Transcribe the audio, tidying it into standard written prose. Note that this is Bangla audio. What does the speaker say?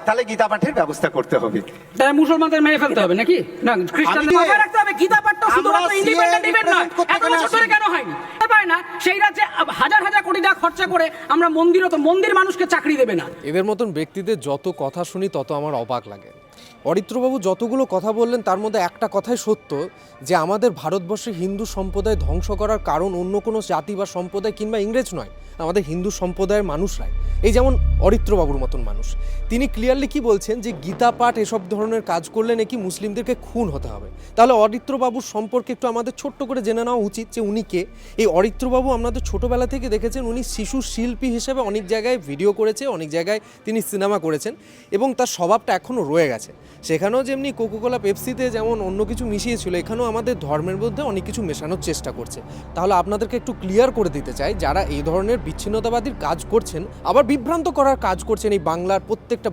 তাহলে গীতা পাঠের ব্যবস্থা করতে হবে। তাহলে মুসলমানদের মেরে ফেলতে হবে নাকি? না, খ্রিস্টানদের মাথায় রাখতে হবে গীতা পাঠটা শুধুমাত্র ইন্ডিপেন্ডেন্ট ডিবেট নয়। এত বছর ধরে কেন হয়নি? পায় না সেই রাজ্যে হাজার হাজার কোটি টাকা খরচা করে আমরা মন্দির মানুষকে চাকরি দেবে না। এদের মতন ব্যক্তিদের যত কথা শুনি তত আমার অবাক লাগে। অরিত্রবাবু যতগুলো কথা বললেন তার মধ্যে একটা কথাই সত্য, যে আমাদের ভারতবর্ষে হিন্দু সম্প্রদায় ধ্বংস করার কারণ অন্য কোনো জাতি বা সম্প্রদায় কিংবা ইংরেজ নয়, আমাদের হিন্দু সম্প্রদায়ের মানুষরাই। এই যেমন অরিত্রবাবুর মতন মানুষ, তিনি ক্লিয়ারলি কি বলছেন যে গীতা পাঠ এসব ধরনের কাজ করলে নাকি মুসলিমদেরকে খুন হতে হবে। তাহলে অরিত্রবাবুর সম্পর্কে একটু আমাদের ছোট্ট করে জেনে নেওয়া উচিত যে উনি কে। এই অরিত্রবাবু আপনাদের ছোটোবেলা থেকে দেখেছেন, উনি শিশু শিল্পী হিসেবে অনেক জায়গায় ভিডিও করেছে, অনেক জায়গায় তিনি সিনেমা করেছেন এবং তার স্বভাবটা এখনও রয়ে গেছে। সেখানেও যেমনি কোকোকোলা পেপসিতে যেমন অন্য কিছু মিশিয়েছিল, এখানেও আমাদের ধর্মের মধ্যে অনেক কিছু মেশানোর চেষ্টা করছে। তাহলে আপনাদেরকে একটু ক্লিয়ার করে দিতে চাই, যারা এই ধরনের বিচ্ছিন্নতাবাদীর কাজ করছেন, আবার বিভ্রান্ত করার কাজ করছেন এই বাংলার প্রত্যেকটা